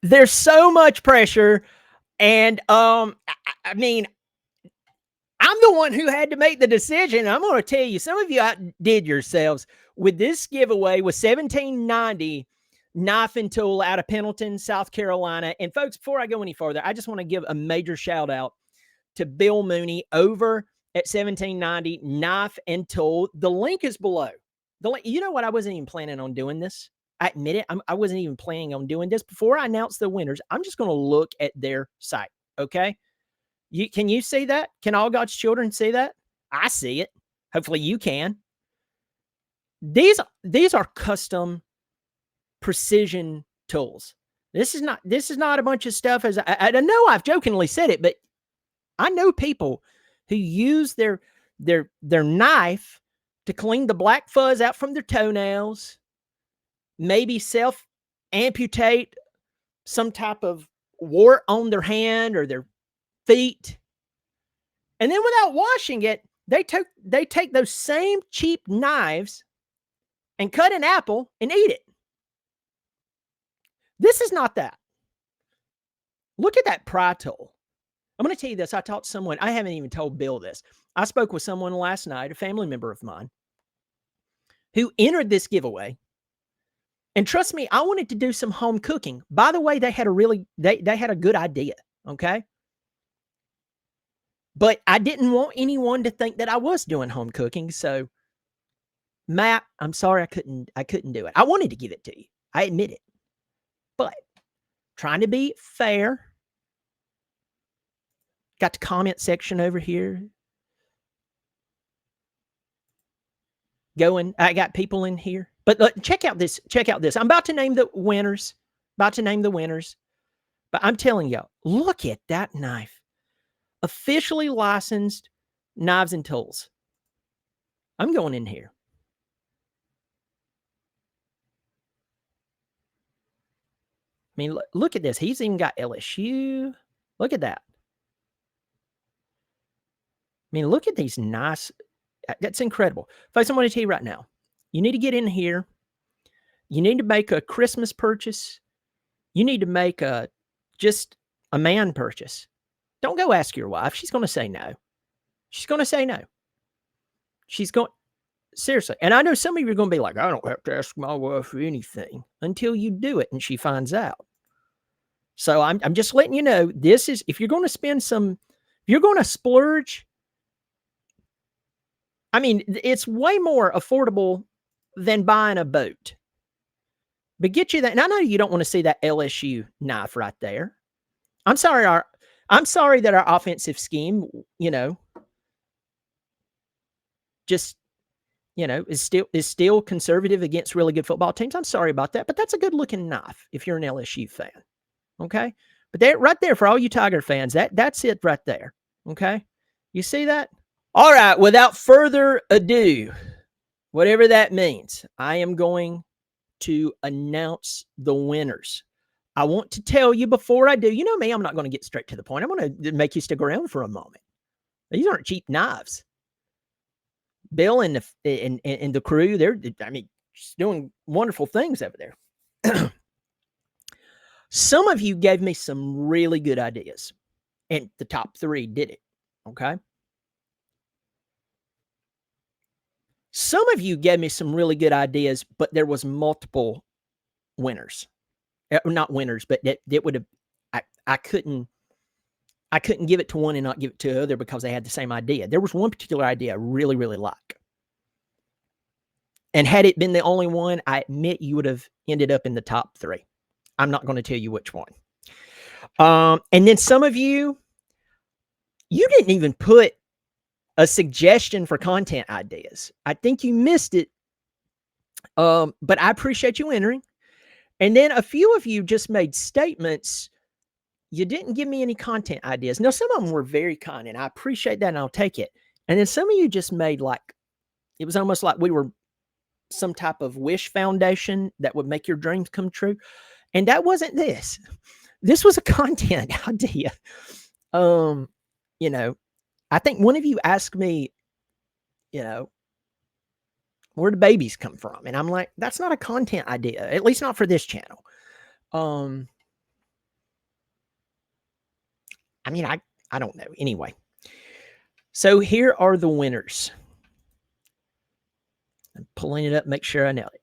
There's so much pressure, and I mean, I'm the one who had to make the decision. I'm going to tell you, some of you outdid yourselves with this giveaway with 1790 knife and tool out of Pendleton, South Carolina. And folks, before I go any further, I just want to give a major shout out to Bill Mooney over at 1790 knife and tool. The link is below. The link, you know what? I wasn't even planning on doing this. I admit it. I wasn't even planning on doing this. Before I announce the winners, I'm just going to look at their site. Okay. Can you see that? Can all God's children see that? I see it. Hopefully you can. These are custom precision tools. This is not a bunch of stuff. As I know I've jokingly said it, but I know people who use their knife to clean the black fuzz out from their toenails, maybe self amputate some type of wart on their hand or their feet. And then without washing it, they take those same cheap knives and cut an apple and eat it. This is not that. Look at that pry tool. I'm going to tell you this. I talked to someone. I haven't even told Bill this. I spoke with someone last night, a family member of mine, who entered this giveaway. And trust me, I wanted to do some home cooking. By the way, they had a good idea. Okay. But I didn't want anyone to think that I was doing home cooking. So, Matt, I'm sorry I couldn't do it. I wanted to give it to you. I admit it. But trying to be fair. Got the comment section over here. Going, I got people in here. But look, check out this. I'm about to name the winners. But I'm telling y'all, look at that knife. Officially licensed knives and tools. I'm going in here. I mean, look at this. He's even got LSU. Look at that. I mean, look at these nice. That's incredible. Folks, I'm going to tell you right now. You need to get in here. You need to make a Christmas purchase. You need to make just a man purchase. Don't go ask your wife. She's going to say no. She's going to say no. Seriously. And I know some of you are going to be like, I don't have to ask my wife for anything until you do it and she finds out. So I'm just letting you know, this is, if you're going to you're going to splurge. I mean, it's way more affordable than buying a boat. But get you that. And I know you don't want to see that LSU knife right there. I'm sorry that our offensive scheme, just, is still conservative against really good football teams. I'm sorry about that, but that's a good looking knife if you're an LSU fan. Okay. But that right there, for all you Tiger fans, that's it right there. Okay. You see that? All right. Without further ado, whatever that means, I am going to announce the winners. I want to tell you before I do, you know me, I'm not going to get straight to the point. I'm going to make you stick around for a moment. These aren't cheap knives. Bill and the crew, they're just doing wonderful things over there. Some of you gave me some really good ideas, and the top 3 did it. Okay. Some of you gave me some really good ideas, but there was multiple winners. Not winners, but that would have, I couldn't give it to one and not give it to the other because they had the same idea. There was one particular idea I really, really like. And had it been the only one, I admit you would have ended up in the top 3. I'm not going to tell you which one. And then some of you didn't even put a suggestion for content ideas. I think you missed it. But I appreciate you entering. And then a few of you just made statements. You didn't give me any content ideas. Now, some of them were very kind, and I appreciate that, and I'll take it. And then some of you just made it was almost like we were some type of wish foundation that would make your dreams come true. And that wasn't this. This was a content idea. I think one of you asked me, where do babies come from? And I'm like, that's not a content idea, at least not for this channel. I mean, I don't know. Anyway, so here are the winners. I'm pulling it up, make sure I nailed it.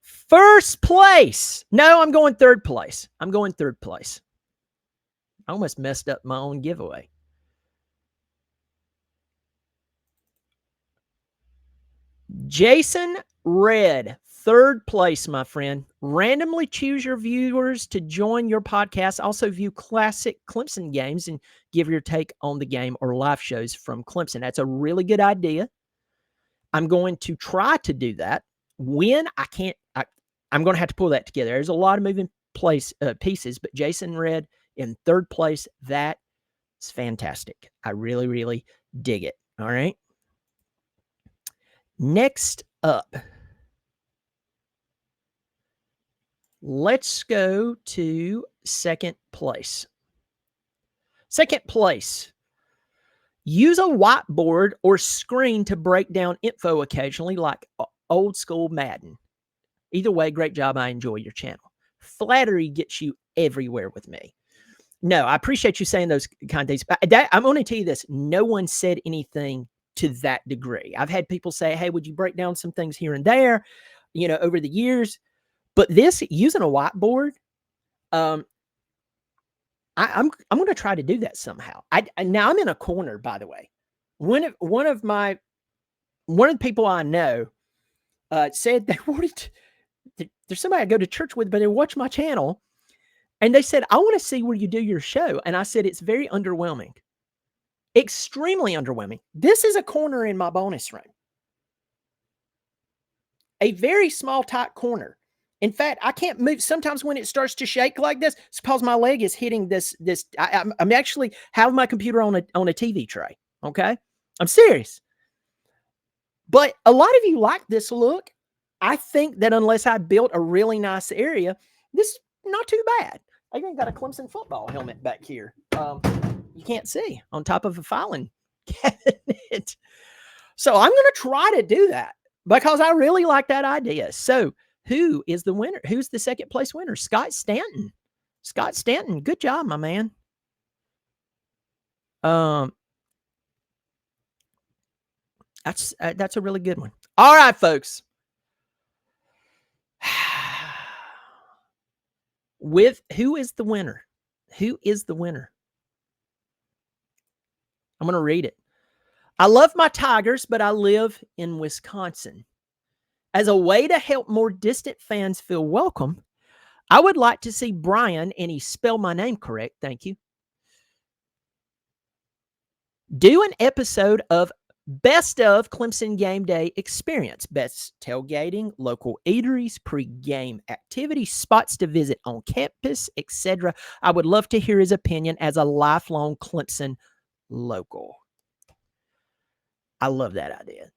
First place. No, I'm going third place. I'm going third place. I almost messed up my own giveaway. Jason Red, third place, my friend. Randomly choose your viewers to join your podcast. Also view classic Clemson games and give your take on the game or live shows from Clemson. That's a really good idea. I'm going to try to do that. When I can't, I'm going to have to pull that together. There's a lot of moving pieces, but Jason Red in third place, that is fantastic. I really, really dig it. All right. Next up, let's go to second place. Second place. Use a whiteboard or screen to break down info occasionally, like old school Madden. Either way, great job. I enjoy your channel. Flattery gets you everywhere with me. No, I appreciate you saying those kind of things. I'm going to tell you this. No one said anything to that degree. I've had people say, hey, would you break down some things here and there, over the years? But this, using a whiteboard, I'm going to try to do that somehow. Now I'm in a corner, by the way. One of the people I know said they wanted there's somebody I go to church with, but they watch my channel, and they said, I want to see where you do your show. And I said, it's very underwhelming, extremely underwhelming. This is a corner in my bonus room, a very small, tight corner. In fact, I can't move. Sometimes when it starts to shake like this, it's because my leg is hitting this. I'm actually have my computer on a TV tray. Okay, I'm serious. But a lot of you like this look. I think that unless I built a really nice area, this is not too bad. I even got a Clemson football helmet back here. You can't see, on top of a filing cabinet. So I'm going to try to do that because I really like that idea. So who is the winner? Who's the second place winner? Scott Stanton. Scott Stanton, good job, my man. That's a really good one. All right, folks. With who is the winner? Who is the winner? I'm going to read it. I love my Tigers, but I live in Wisconsin. As a way to help more distant fans feel welcome, I would like to see Brian, and he spelled my name correct, thank you, do an episode of Best of Clemson Game Day Experience. Best tailgating, local eateries, pre-game activities, spots to visit on campus, etc. I would love to hear his opinion as a lifelong Clemson local. I love that idea.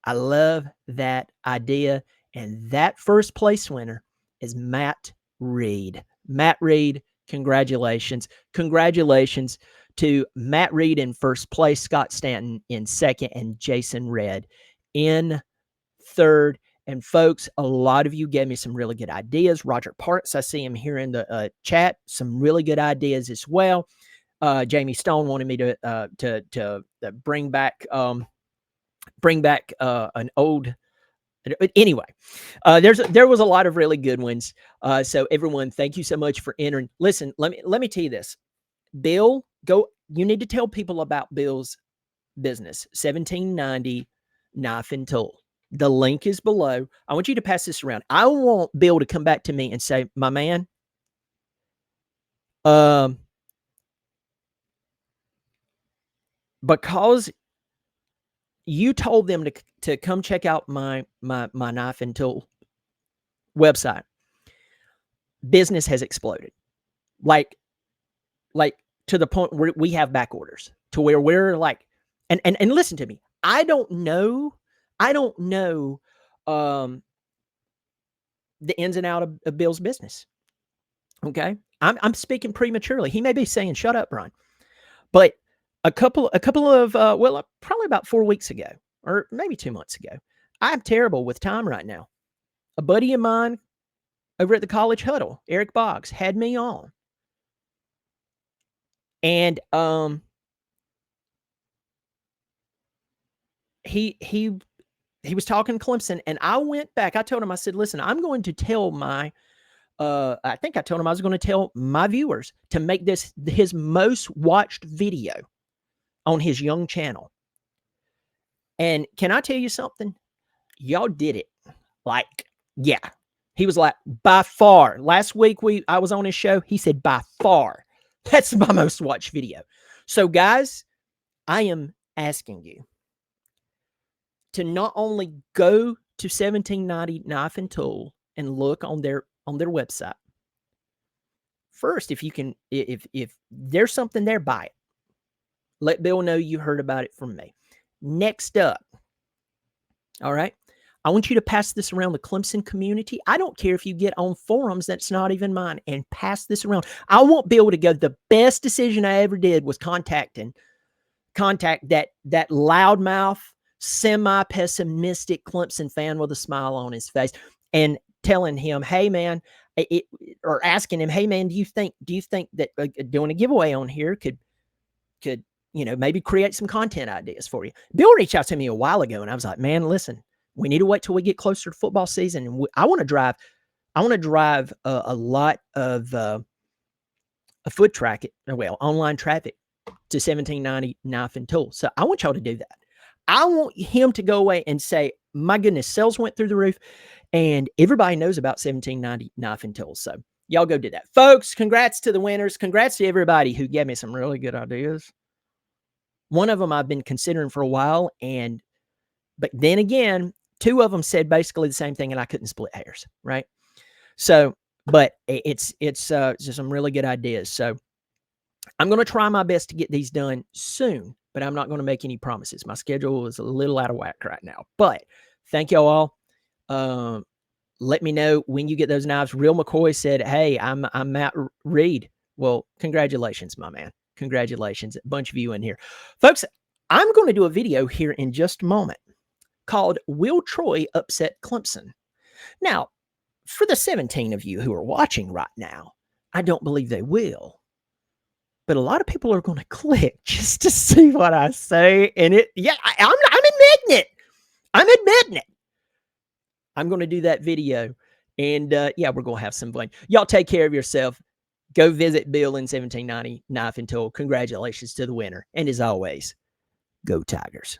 I love that idea. And that first place winner is Matt Reed. Matt Reed, congratulations. Congratulations to Matt Reed in first place, Scott Stanton in second, and Jason Red in third. And folks, a lot of you gave me some really good ideas. Roger Parks, I see him here in the chat, some really good ideas as well. Jamie Stone wanted me to bring back an old. Anyway, there was a lot of really good ones. So everyone, thank you so much for entering. Listen, let me tell you this. Bill, you need to tell people about Bill's business, 1790 Knife and Tool. The link is below. I want you to pass this around. I want Bill to come back to me and say, my man, because you told them to come check out my Knife and Tool website, business has exploded. Like to the point where we have back orders, to where we're like, and listen to me. I don't know the ins and out of Bill's business. Okay. I'm speaking prematurely. He may be saying, shut up, Brian. But a couple of probably about 4 weeks ago, or maybe 2 months ago, I'm terrible with time right now. A buddy of mine over at the College Huddle, Eric Boggs, had me on. And he was talking Clemson, and I went back. I told him, I said, listen, I'm going to tell my I think I told him I was going to tell my viewers to make this his most watched video on his young channel. And can I tell you something? Y'all did it. Like, yeah. He was like, by far. Last week I was on his show. He said, by far, that's my most watched video. So, guys, I am asking you to not only go to 1790 Knife and Tool and look on their website. First, if you can, if there's something there, buy it. Let Bill know you heard about it from me. Next up, all right, I want you to pass this around the Clemson community. I don't care if you get on forums that's not even mine, and pass this around. I want Bill to go, the best decision I ever did was contact that loudmouth, semi-pessimistic Clemson fan with a smile on his face, and telling him, hey, man, or asking him, hey, man, do you think that doing a giveaway on here could maybe create some content ideas for you? Bill reached out to me a while ago, and I was like, man, listen, we need to wait till we get closer to football season. And I want to drive a lot of a foot traffic, online traffic to 1790 Knife and Tool. So I want y'all to do that. I want him to go away and say, my goodness, sales went through the roof, and everybody knows about 1790 Knife and Tool. So y'all go do that. Folks, congrats to the winners. Congrats to everybody who gave me some really good ideas. One of them I've been considering for a while, but then again, two of them said basically the same thing, and I couldn't split hairs, right? So, but it's just some really good ideas. So I'm going to try my best to get these done soon, but I'm not going to make any promises. My schedule is a little out of whack right now, but thank y'all all. Let me know when you get those knives. Real McCoy said, hey, I'm Matt Reed. Well, congratulations, my man. Congratulations. A bunch of you in here. Folks, I'm going to do a video here in just a moment called Will Troy Upset Clemson? Now, for the 17 of you who are watching right now, I don't believe they will. But a lot of people are going to click just to see what I say. And I'm admitting it. I'm admitting it. I'm going to do that video. And we're going to have some fun. Y'all take care of yourself. Go visit Bill in 1790 Knife and Tool. Congratulations to the winner. And as always, go Tigers.